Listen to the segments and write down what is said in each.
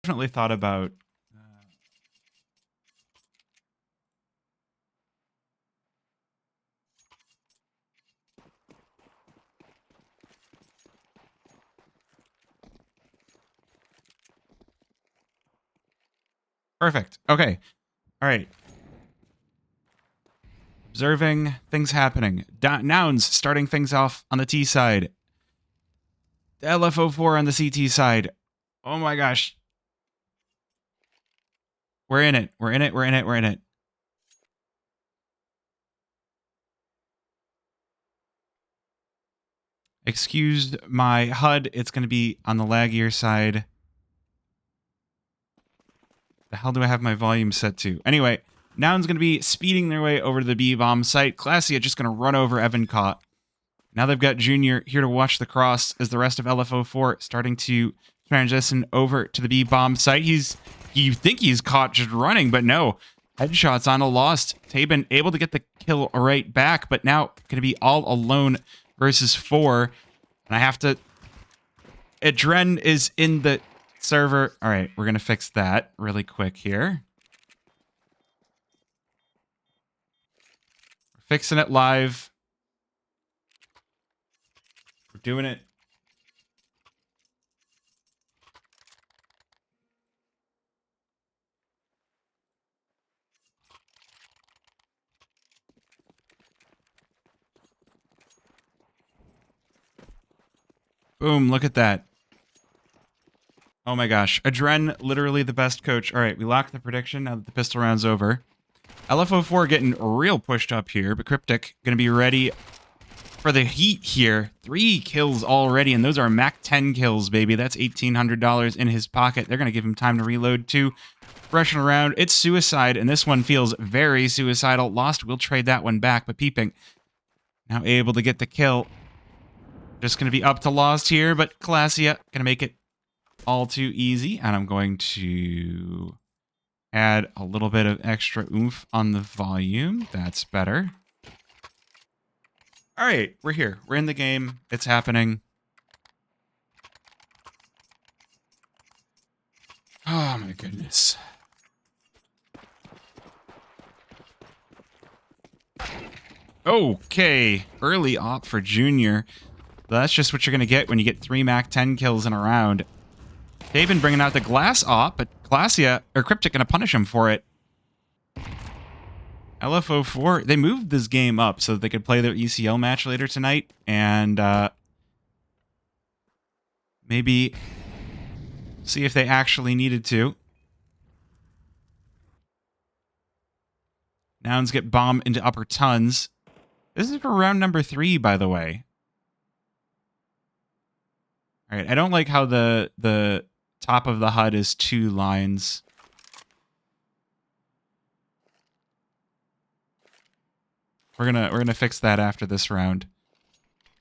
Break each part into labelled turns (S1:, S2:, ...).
S1: definitely thought about... Perfect. Okay. All right. Observing things happening. Nouns starting things off on the T side. The LFO4 on the CT side. Oh my gosh. We're in it. We're in it. We're in it. We're in it. Excuse my HUD. It's going to be on the laggier side. The hell do I have my volume set to? Anyway, Noun's going to be speeding their way over to the B-bomb site. Classia just going to run over Evan Caught. Now they've got Junior here to watch the cross as the rest of LFO4 starting to transition over to the B-bomb site. You think he's caught just running, but no. Headshots on a lost. Tabin able to get the kill right back, but now going to be all alone versus 4. And I have to... Adren is in the server. All right, we're going to fix that really quick here. We're fixing it live. We're doing it. Boom, look at that. Oh my gosh. Adren, literally the best coach. All right, we locked the prediction now that the pistol round's over. LFO4 getting real pushed up here, but Cryptic going to be ready for the heat here. 3 kills already, and those are Mac 10 kills, baby. That's $1,800 in his pocket. They're going to give him time to reload too. Rushing around. It's suicide, and this one feels very suicidal. Lost, we'll trade that one back, but Peeping now able to get the kill. Just going to be up to Lost here, but Classia going to make it all too easy. And I'm going to add a little bit of extra oomph on the volume. That's better. All right, we're here. We're in the game. It's happening. Oh my goodness. Okay, early op for Junior. That's just what you're going to get when you get 3 Mac 10 kills in a round. They've been bringing out the glass op, but Classia, or Cryptic, going to punish him for it. LFO4, they moved this game up so that they could play their ECL match later tonight, and maybe see if they actually needed to. Nouns get bombed into upper tons. This is for round number 3, by the way. All right, I don't like how the top of the HUD is 2 lines. We're gonna fix that after this round.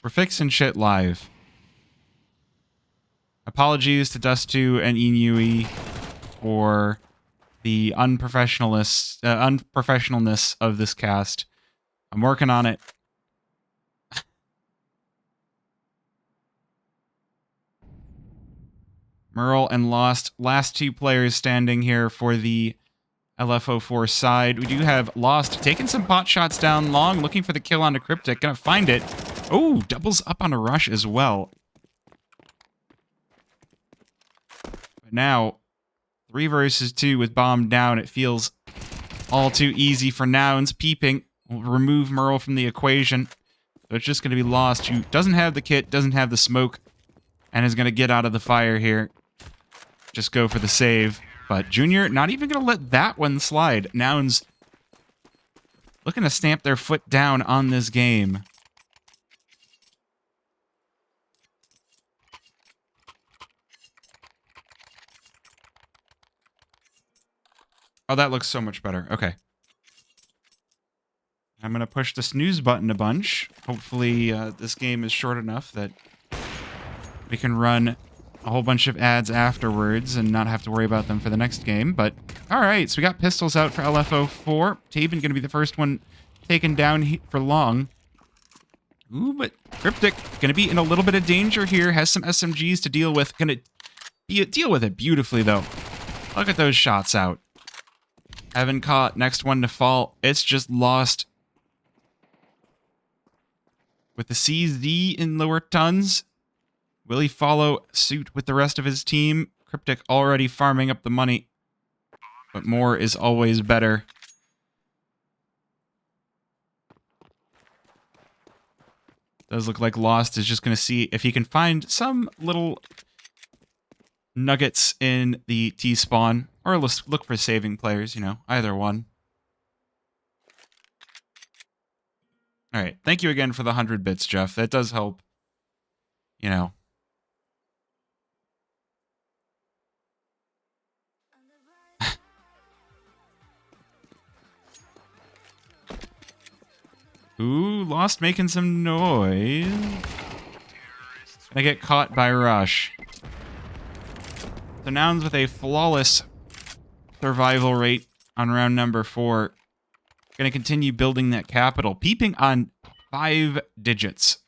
S1: We're fixing shit live. Apologies to Dust2 and ENG for the unprofessionalness of this cast. I'm working on it. Merle and Lost, last 2 players standing here for the LFO4 side. We do have Lost taking some pot shots down long, looking for the kill onto Cryptic. Gonna find it. Oh, doubles up on a rush as well. But now, 3 versus 2 with bomb down. It feels all too easy for Nouns. Peeping will remove Merle from the equation. So it's just going to be Lost, who doesn't have the kit, doesn't have the smoke, and is going to get out of the fire here. Just go for the save. But Junior not even going to let that one slide. Nouns looking to stamp their foot down on this game. Oh, that looks so much better. Okay. I'm going to push the snooze button a bunch. Hopefully this game is short enough that we can run a whole bunch of ads afterwards and not have to worry about them for the next game. But, all right, so we got pistols out for LFO4. Tabin going to be the first one taken down for long. Ooh, but Cryptic going to be in a little bit of danger here. Has some SMGs to deal with. Going to deal with it beautifully, though. Look at those shots out. Haven't caught. Next one to fall. It's just lost. With the CZ in lower tons, will he follow suit with the rest of his team? Cryptic already farming up the money, but more is always better. Does look like Lost is just going to see if he can find some little nuggets in the T-spawn, or look for saving players, you know, either one. All right, thank you again for the 100 bits, Jeff. That does help, you know. Ooh, Lost making some noise. I get caught by Rush. So Nouns with a flawless survival rate on round number 4. Gonna continue building that capital, peeping on 5 digits.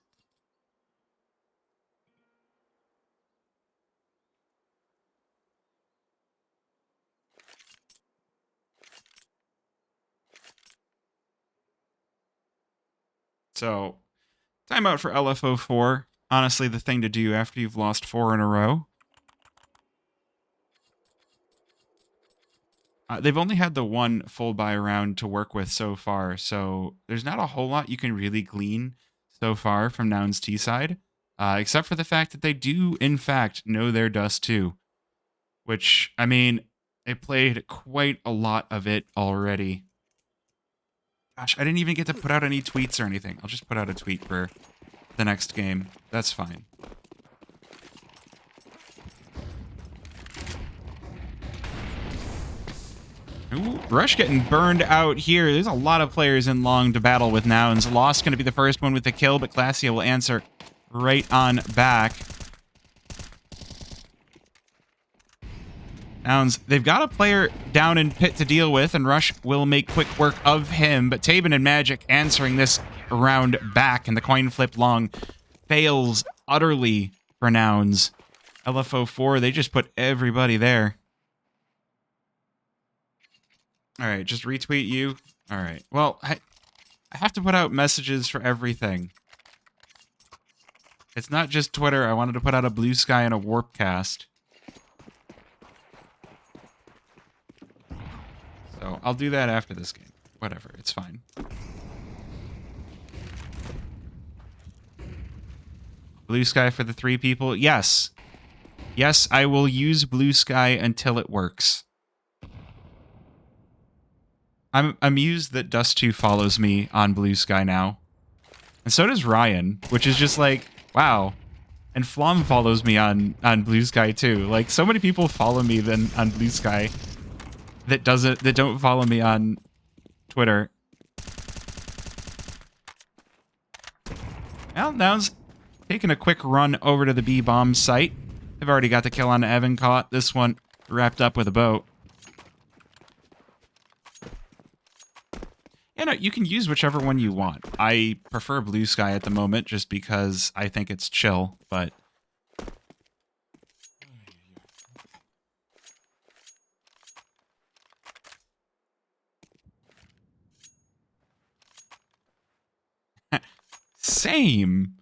S1: So, timeout for LFO4. Honestly, the thing to do after you've lost 4 in a row. They've only had the one full buy round to work with so far, so there's not a whole lot you can really glean so far from Nouns T side, except for the fact that they do, in fact, know their Dust2, which, I mean, they played quite a lot of it already. Gosh, I didn't even get to put out any tweets or anything. I'll just put out a tweet for the next game. That's fine. Ooh, Rush getting burned out here. There's a lot of players in long to battle with Nouns. Lost going to be the first one with the kill, but Classia will answer right on back. Nouns, they've got a player down in pit to deal with, and Rush will make quick work of him, but Tabin and Magic answering this round back, and the coin flip long fails utterly for Nouns. LFO4, they just put everybody there. All right, just retweet you. All right. Well, I have to put out messages for everything. It's not just Twitter. I wanted to put out a Blue Sky and a Warpcast. So I'll do that after this game. Whatever, it's fine. Blue Sky for the 3 people? Yes. Yes, I will use Blue Sky until it works. I'm amused that Dust2 follows me on Blue Sky now. And so does Ryan, which is just like, wow. And Flom follows me on Blue Sky too. Like, so many people follow me then on Blue Sky that don't follow me on Twitter. Well, Nouns taking a quick run over to the B-bomb site. They've already got the kill on Evan caught. This one wrapped up with a boat. Yeah, no, you can use whichever one you want. I prefer Blue Sky at the moment just because I think it's chill, but... Same.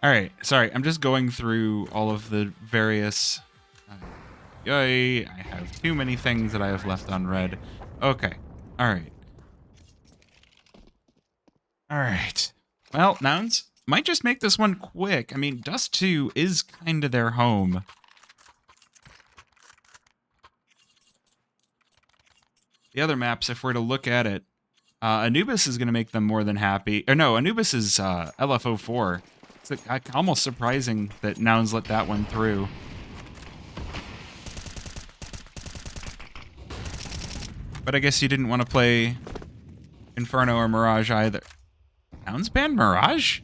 S1: All right, sorry, I'm just going through all of the various... I have too many things that I have left unread. Okay, all right. All right. Well, Nouns might just make this one quick. I mean, Dust2 is kind of their home. The other maps, if we're to look at it, Anubis is going to make them more than happy. Or no, Anubis is LFO4. It's like, almost surprising that Nouns let that one through. But I guess you didn't want to play Inferno or Mirage either. Nouns banned Mirage?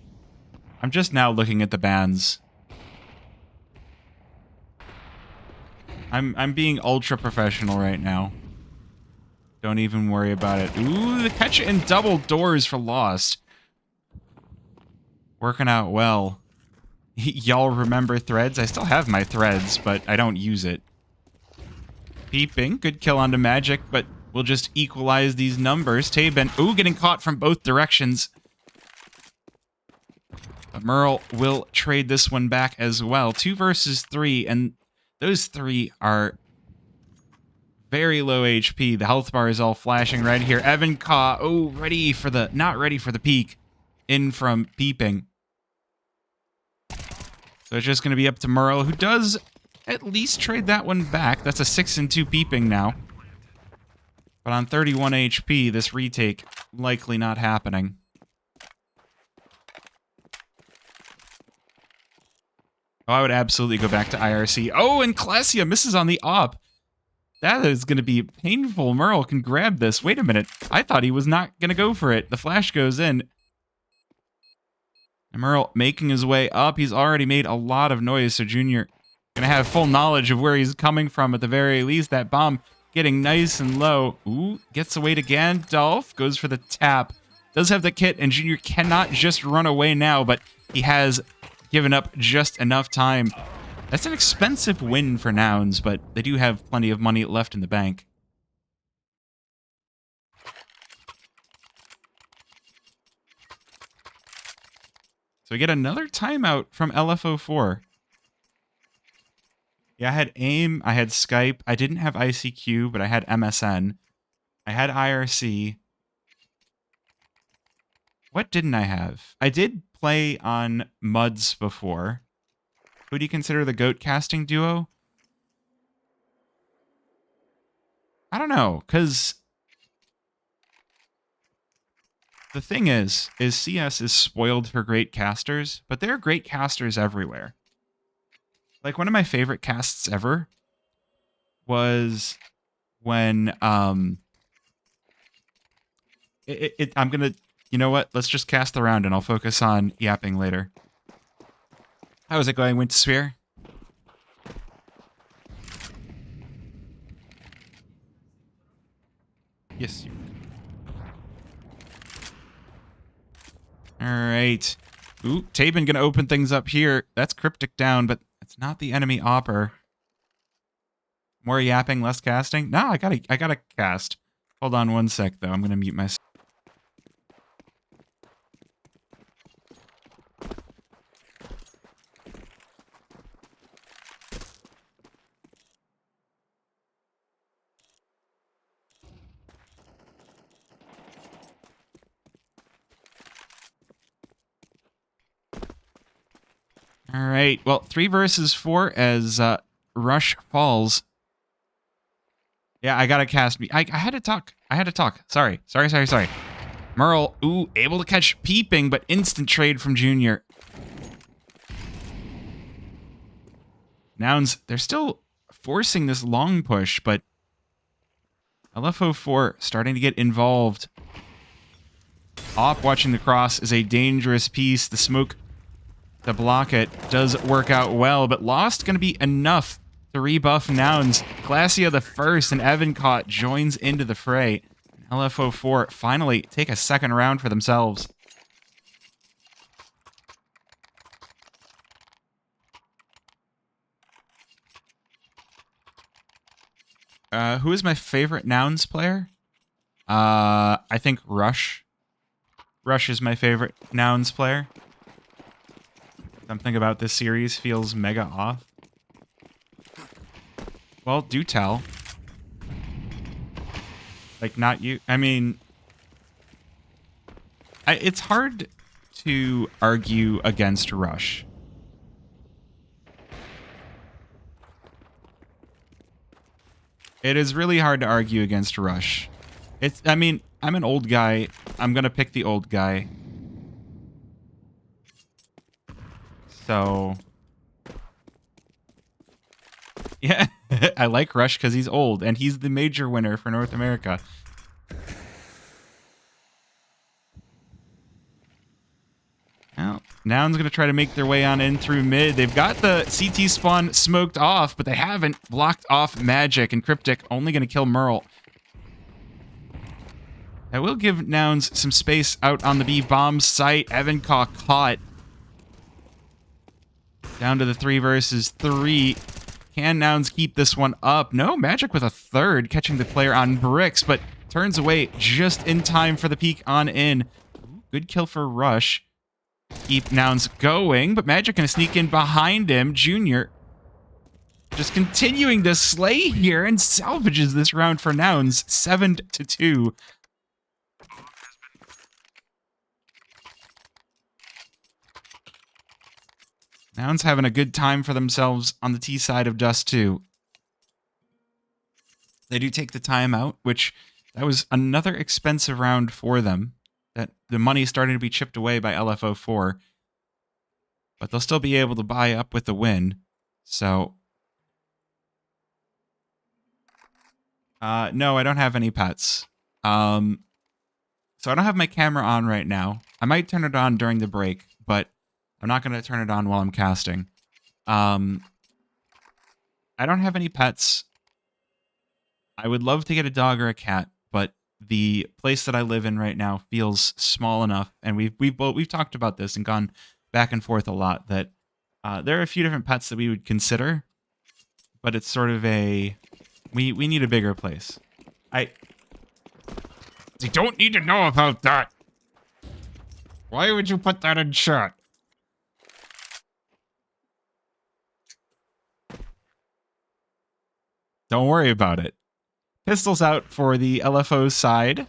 S1: I'm just now looking at the bans. I'm being ultra professional right now. Don't even worry about it. Ooh, the catch and double doors for Lost. Working out well. Y'all remember threads? I still have my threads, but I don't use it. Peeping. Good kill onto Magic, but we'll just equalize these numbers. Taben, ooh, getting caught from both directions. But Merle will trade this one back as well. 2 versus 3, and those 3 are very low HP. The health bar is all flashing right here. Evan Kaw, oh, not ready for the peek. In from Peeping. So it's just going to be up to Merle, who does at least trade that one back. That's a 6 and 2 Peeping now. But on 31 HP, this retake likely not happening. Oh, I would absolutely go back to IRC. Oh, and Classia misses on the op. That is going to be painful. Merle can grab this. Wait a minute. I thought he was not going to go for it. The flash goes in. And Merle making his way up. He's already made a lot of noise, so Junior going to have full knowledge of where he's coming from at the very least. That bomb getting nice and low. Ooh, gets away to Gandalf. Goes for the tap. Does have the kit, and Junior cannot just run away now, but he has given up just enough time. That's an expensive win for Nouns, but they do have plenty of money left in the bank. So we get another timeout from LFO4. Yeah, I had AIM, I had Skype, I didn't have ICQ, but I had MSN. I had IRC. What didn't I have? I did play on MUDs before. Who do you consider the GOAT casting duo? I don't know, because the thing is CS is spoiled for great casters, but there are great casters everywhere. Like, one of my favorite casts ever was when, I'm gonna, you know what? Let's just cast the round and I'll focus on yapping later. How is it going, Winter Sphere? Yes. All right. Ooh, Taben gonna open things up here. That's Cryptic down, but it's not the enemy Opper. More yapping, less casting. No, I gotta cast. Hold on one sec though. I'm gonna mute myself. All right. Well, 3 versus 4 as Rush falls. Yeah, I gotta cast me. I had to talk. Sorry. Merle, ooh, able to catch Peeping, but instant trade from Junior. Nouns, they're still forcing this long push, but LFO4 starting to get involved. Op watching the cross is a dangerous piece. The smoke to block it does work out well, but Lost going to be enough to rebuff Nouns. Classia the first and Evan Caught joins into the fray. LFO4 finally take a second round for themselves. Who is my favorite Nouns player? I think Rush. Rush is my favorite Nouns player. Something about this series feels mega off. Well, do tell. Like, not you. I mean, it's hard to argue against Rush. It is really hard to argue against Rush. I mean, I'm an old guy. I'm gonna pick the old guy. So, yeah, I like Rush because he's old, and he's the major winner for North America. Well, Nouns going to try to make their way on in through mid. They've got the CT spawn smoked off, but they haven't blocked off Magic, and Cryptic only going to kill Merle. That will give Nouns some space out on the B bomb site. Evancaw caught. Down to the 3 versus 3. Can Nouns keep this one up? No, Magic with a third, catching the player on bricks, but turns away just in time for the peek on in. Good kill for Rush. Keep Nouns going, but Magic gonna sneak in behind him. Junior just continuing to slay here and salvages this round for Nouns, 7-2. Nouns having a good time for themselves on the T side of Dust2. They do take the time out, which that was another expensive round for them. That the money starting to be chipped away by LFO4. But they'll still be able to buy up with the win. So, no, I don't have any pets. So I don't have my camera on right now. I might turn it on during the break, but I'm not going to turn it on while I'm casting. I don't have any pets. I would love to get a dog or a cat, but the place that I live in right now feels small enough, and we've talked about this and gone back and forth a lot, that there are a few different pets that we would consider, but it's sort of a we need a bigger place. You don't need to know about that. Why would you put that in chat? Don't worry about it. Pistols out for the LFO side.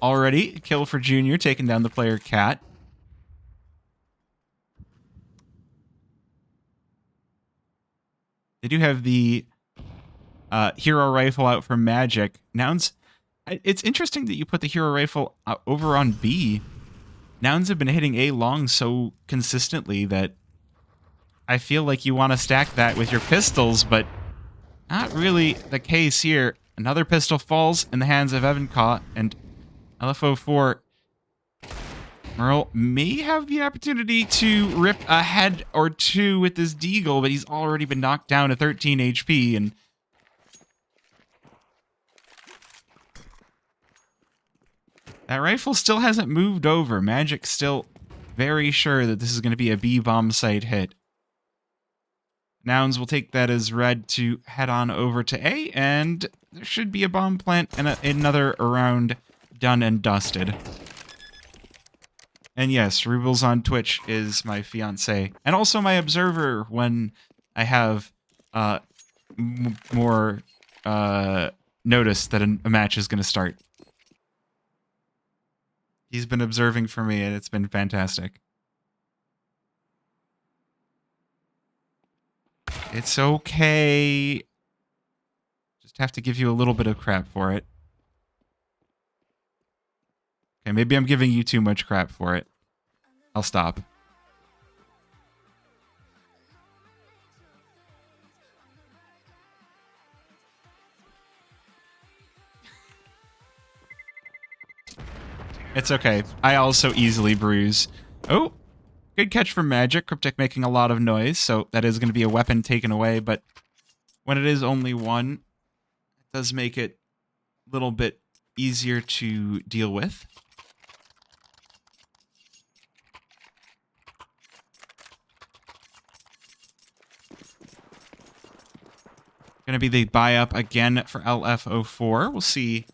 S1: Already, kill for Junior, taking down the player Cat. They do have the hero rifle out for Magic. Nouns, it's interesting that you put the hero rifle over on B. Nouns have been hitting A long so consistently that I feel like you want to stack that with your pistols, but not really the case here. Another pistol falls in the hands of Evancaw, and LFO4 Merle may have the opportunity to rip a head or two with this deagle, but he's already been knocked down to 13 HP, and that rifle still hasn't moved over. Magic's still very sure that this is going to be a B-bomb site hit. Nouns will take that as read to head on over to A, and there should be a bomb plant and another round done and dusted. And yes, Rubles on Twitch is my fiance, and also my observer when I have more notice that a match is going to start. He's been observing for me, and it's been fantastic. It's okay. Just have to give you a little bit of crap for it. Okay, maybe I'm giving you too much crap for it. I'll stop. It's okay. I also easily bruise. Oh, good catch from Magic. Cryptic making a lot of noise, so that is going to be a weapon taken away, but when it is only one, it does make it a little bit easier to deal with. Going to be the buy up again for LFO4. We'll see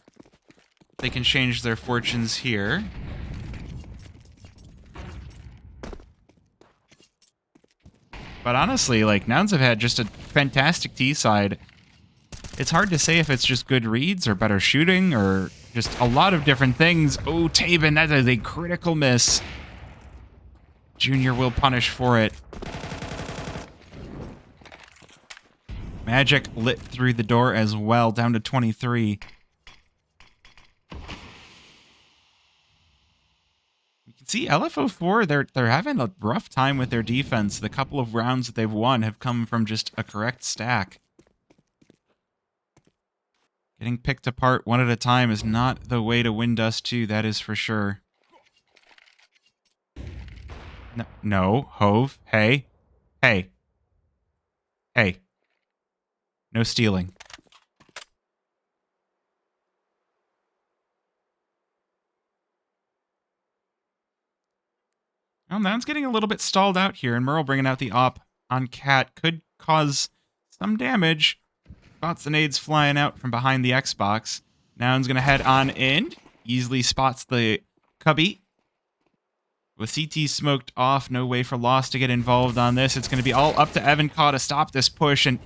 S1: if they can change their fortunes here. But honestly, like, Nouns have had just a fantastic T side. It's hard to say if it's just good reads or better shooting or just a lot of different things. Oh, Tabin, that is a critical miss. Junior will punish for it. Magic lit through the door as well, down to 23. You can see LFO4, they're having a rough time with their defense. The couple of rounds that they've won have come from just a correct stack. Getting picked apart one at a time is not the way to win Dust2, that is for sure. No, no, Hove. Hey. Hey. Hey. No stealing. Well, Nouns getting a little bit stalled out here, and Merle bringing out the op on Cat could cause some damage. Spots the nades flying out from behind the Xbox. Nouns gonna head on in. Easily spots the cubby. With CT smoked off, no way for Lost to get involved on this. It's gonna be all up to Evan Caw to stop this push, and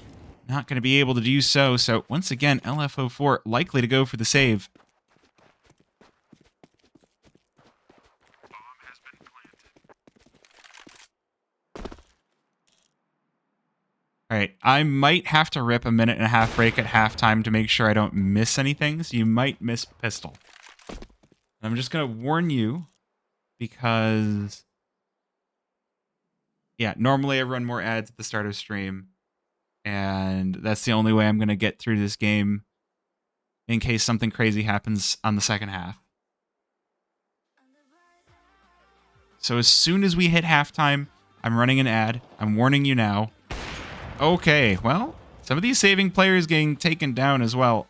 S1: not gonna be able to do so. So once again, LFO4 likely to go for the save. All right, I might have to rip a 1.5-minute break at halftime to make sure I don't miss anything, so you might miss pistol. I'm just going to warn you because, yeah, normally I run more ads at the start of stream, and that's the only way I'm going to get through this game in case something crazy happens on the second half. So as soon as we hit halftime, I'm running an ad. I'm warning you now. Okay, well, some of these saving players getting taken down as well.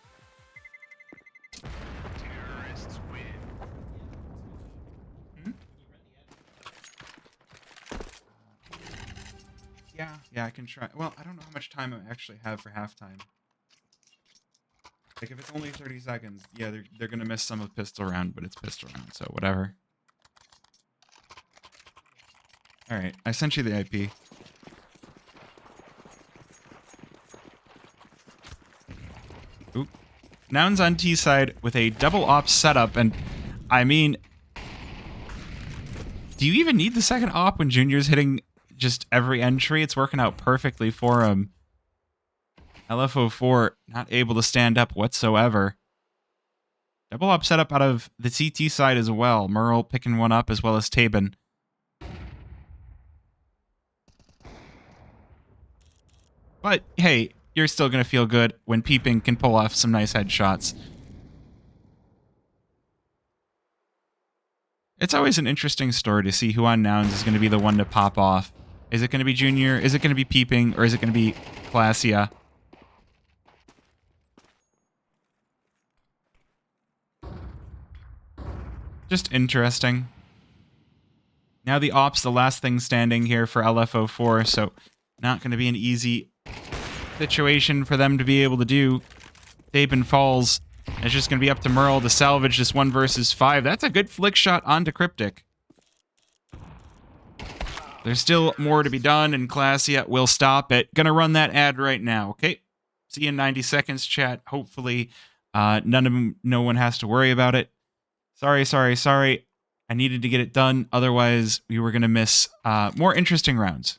S1: Terrorists win. Yeah, I can try. Well, I don't know how much time I actually have for halftime. Like, if it's only 30 seconds, yeah, they're gonna miss some of pistol round, but it's pistol round, so whatever. All right, I sent you the IP. Oop. Nouns on T side with a double op setup, and I mean, do you even need the second op when Junior's hitting just every entry? It's working out perfectly for him. LFO4 not able to stand up whatsoever. Double op setup out of the CT side as well. Merle picking one up as well as Tabin. But hey, you're still going to feel good when Peeping can pull off some nice headshots. It's always an interesting story to see who on Nouns is going to be the one to pop off. Is it going to be Junior? Is it going to be Peeping? Or is it going to be Classia? Just interesting. Now the op's the last thing standing here for LFO4, so not going to be an easy situation for them to be able to do. Dabin falls. It's just going to be up to Merle to salvage this 1 versus 5. That's a good flick shot onto Cryptic. There's still more to be done, and Classia will stop it. Gonna run that ad right now, okay? See you in 90 seconds, chat. Hopefully, no one has to worry about it. Sorry. I needed to get it done. Otherwise, we were gonna miss more interesting rounds.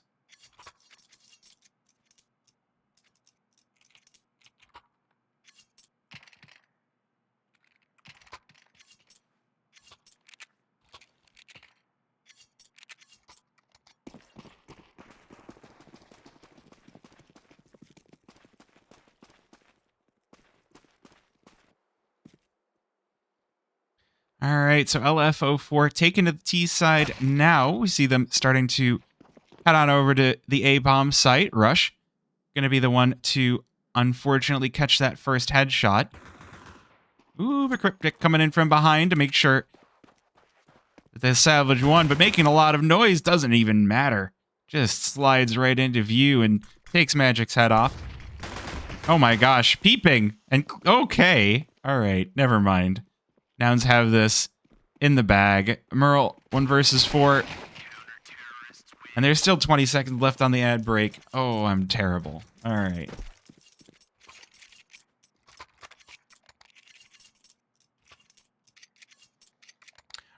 S1: All right, so LFO4 taken to the T side now. We see them starting to head on over to the A-bomb site. Rush, going to be the one to unfortunately catch that first headshot. Ooh, but Cryptic coming in from behind to make sure that they salvage one, but making a lot of noise doesn't even matter. Just slides right into view and takes Magic's head off. Oh my gosh, Peeping. And okay, all right, never mind. Nouns have this in the bag. Merle, 1 versus 4. And there's still 20 seconds left on the ad break. Oh, I'm terrible. All right.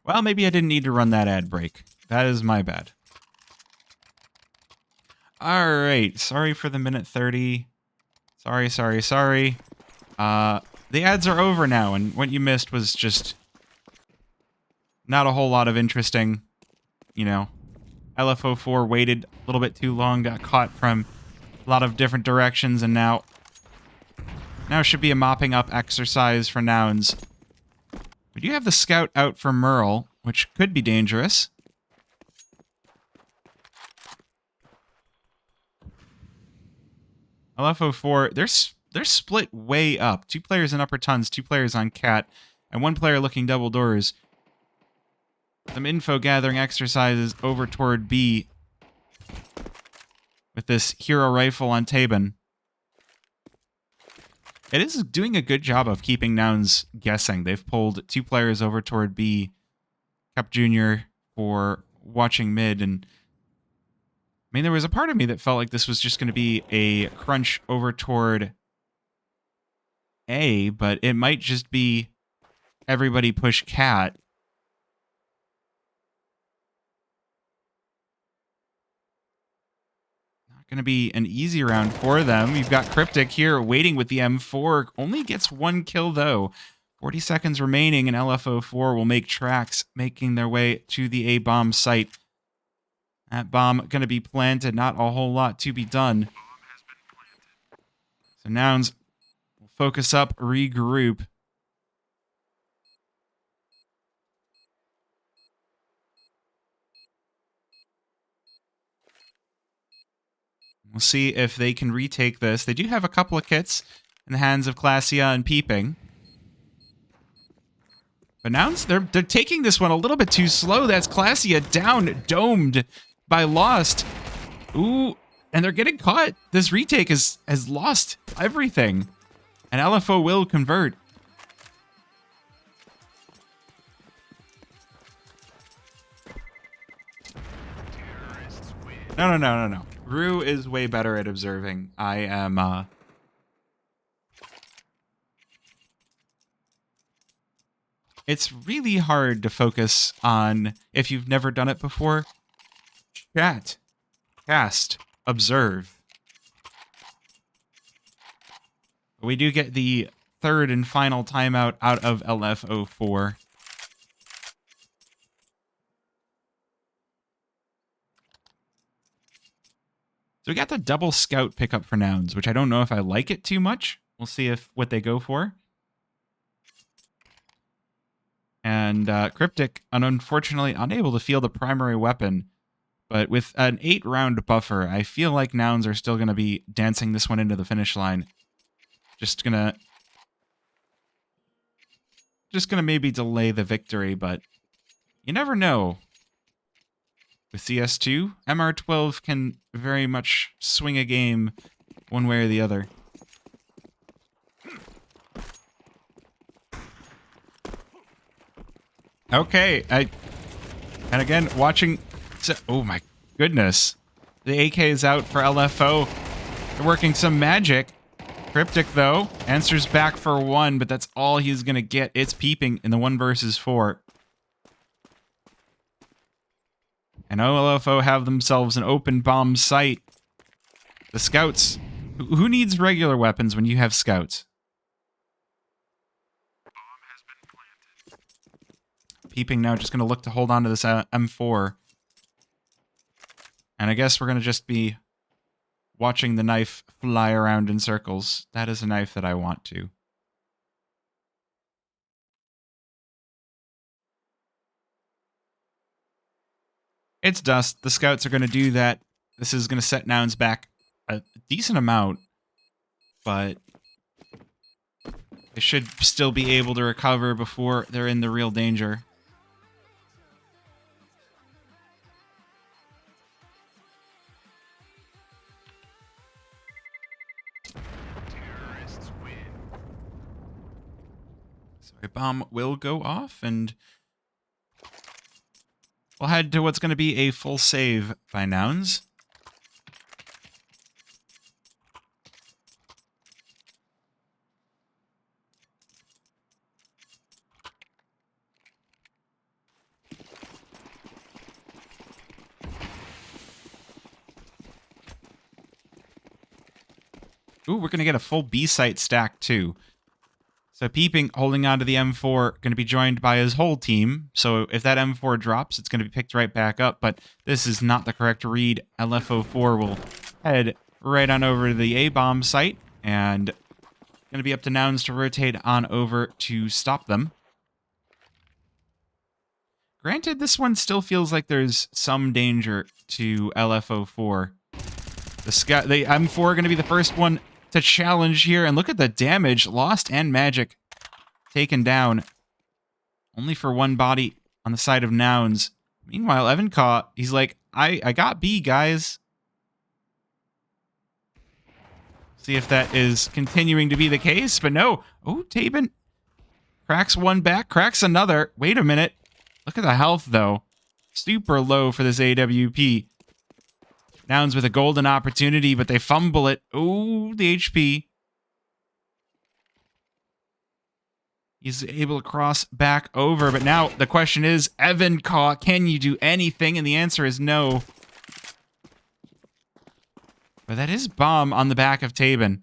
S1: Well, maybe I didn't need to run that ad break. That is my bad. All right. Sorry for the minute 30. Sorry. The ads are over now, and what you missed was just not a whole lot of interesting, you know. LFO4 waited a little bit too long, got caught from a lot of different directions, and now should be a mopping up exercise for Nouns. We do have the scout out for Merle, which could be dangerous. LFO4, they're split way up. 2 players in upper tons, 2 players on cat, and 1 player looking double doors. Some info gathering exercises over toward B with this hero rifle on Taban. It is doing a good job of keeping Nouns guessing. They've pulled 2 players over toward B. Cup Jr. for watching mid, and I mean, there was a part of me that felt like this was just going to be a crunch over toward A, but it might just be everybody push cat. Not going to be an easy round for them. You've got Cryptic here waiting with the M4. Only gets 1 kill, though. 40 seconds remaining, and LFO4 will make tracks, making their way to the A-bomb site. That bomb going to be planted. Not a whole lot to be done. So Nouns will focus up, regroup. We'll see if they can retake this. They do have a couple of kits in the hands of Classia and Peeping. But Nouns, they're taking this one a little bit too slow. That's Classia down, domed by Lost. Ooh, and they're getting caught. This retake has lost everything. And LFO will convert. No. Rue is way better at observing. I am, It's really hard to focus on if you've never done it before. Chat, cast, observe. We do get the 3rd and final timeout out of LFO4. So we got the double scout pickup for Nouns, which I don't know if I like it too much. We'll see what they go for. And Cryptic, unfortunately, unable to field a primary weapon. But with an 8-round buffer, I feel like Nouns are still going to be dancing this one into the finish line. Just gonna maybe delay the victory, but you never know. With CS2, MR12 can very much swing a game one way or the other. Okay, and again, watching... Oh my goodness. The AK is out for LFO. They're working some magic. Cryptic, though, answers back for 1, but that's all he's going to get. It's Peeping in the 1 versus 4. And LFO have themselves an open bomb site. The scouts. Who needs regular weapons when you have scouts? Peeping now just going to look to hold on to this M4. And I guess we're going to just be watching the knife fly around in circles. That is a knife that I want to. It's Dust. The scouts are going to do that. This is going to set Nouns back a decent amount, but they should still be able to recover before they're in the real danger. So a bomb will go off, and we'll head to what's going to be a full save by Nouns. Ooh, we're going to get a full B site stack, too. So Peeping, holding on to the M4, going to be joined by his whole team. So if that M4 drops, it's going to be picked right back up. But this is not the correct read. LFO4 will head right on over to the A-bomb site. And going to be up to Nouns to rotate on over to stop them. Granted, this one still feels like there's some danger to LFO4. M4 going to be the first one to challenge here. And look at the damage. Lost and Magic taken down. Only for one body on the side of Nouns. Meanwhile, Evan caught. He's like, I got B, guys. See if that is continuing to be the case, but no. Oh, Tabin cracks one back, cracks another. Wait a minute. Look at the health, though. Super low for this AWP. Nouns with a golden opportunity, but they fumble it. Oh, the HP. He's able to cross back over, but now the question is, Evan Caw, can you do anything? And the answer is no. But that is bomb on the back of Tabin.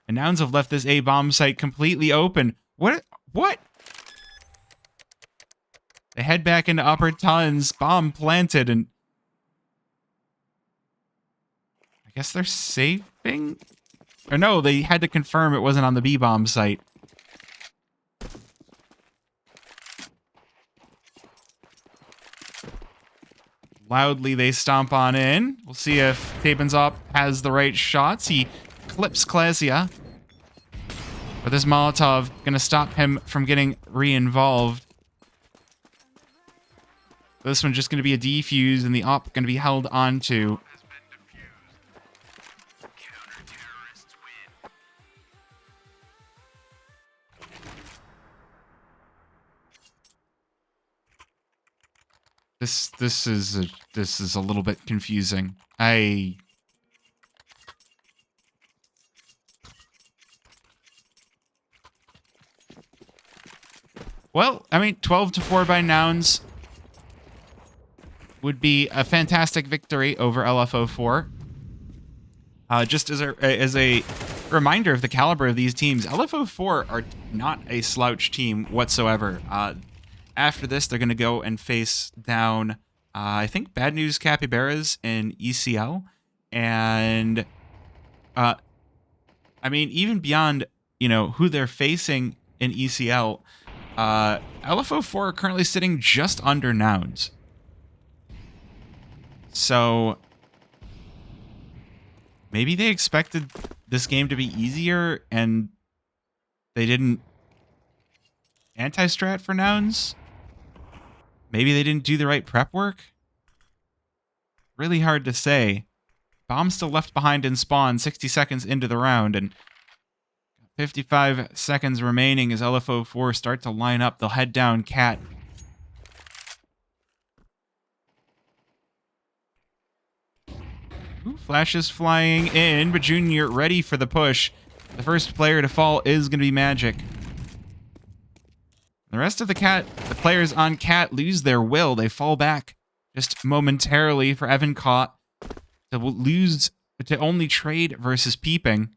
S1: And Nouns have left this A bomb site completely open. What? They head back into upper tons, bomb planted, and I guess they're saving? Or no, they had to confirm it wasn't on the B bomb site. Loudly, they stomp on in. We'll see if Tabin's up has the right shots. He clips Klasia. But this Molotov gonna stop him from getting re-involved. This one's just gonna be a defuse, and the op gonna be held onto. This is a little bit confusing. Well, I mean, 12-4 by Nouns would be a fantastic victory over LFO4. Just as a reminder of the caliber of these teams, LFO4 are not a slouch team whatsoever. After this, they're going to go and face down, I think, Bad News Capybaras in ECL. And, I mean, even beyond, who they're facing in ECL, LFO4 are currently sitting just under Nouns. So, maybe they expected this game to be easier and they didn't anti-strat for Nouns? Maybe they didn't do the right prep work? Really hard to say. Bomb still left behind in spawn 60 seconds into the round, and 55 seconds remaining as LFO4 start to line up. They'll head down Cat. Ooh, flashes flying in, but Junior ready for the push. The first player to fall is going to be Magic. The rest of the players on Cat lose their will. They fall back just momentarily for Evan Caught to only trade versus peeping.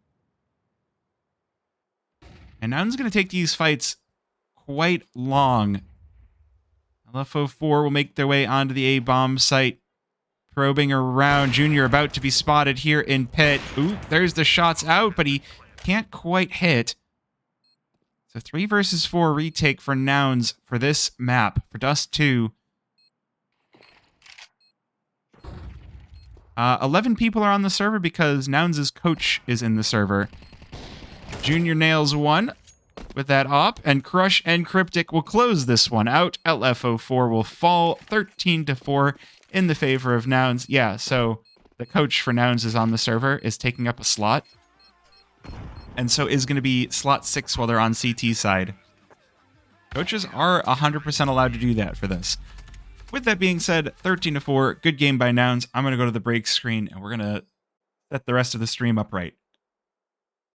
S1: And Nouns going to take these fights quite long. LFO4 will make their way onto the A-bomb site. Probing around. Junior about to be spotted here in pit. Ooh, there's the shots out, but he can't quite hit. So 3 versus 4 retake for Nouns for this map, for Dust2. 11 people are on the server because Nouns' coach is in the server. Junior nails one with that op, and Crush and Cryptic will close this one out. LFO4 will fall 13-4 in the favor of Nouns. Yeah, so the coach for Nouns is on the server, is taking up a slot. And so is going to be slot 6 while they're on CT side. Coaches are 100% allowed to do that for this. With that being said, 13-4, good game by Nouns. I'm going to go to the break screen, and we're going to set the rest of the stream up right.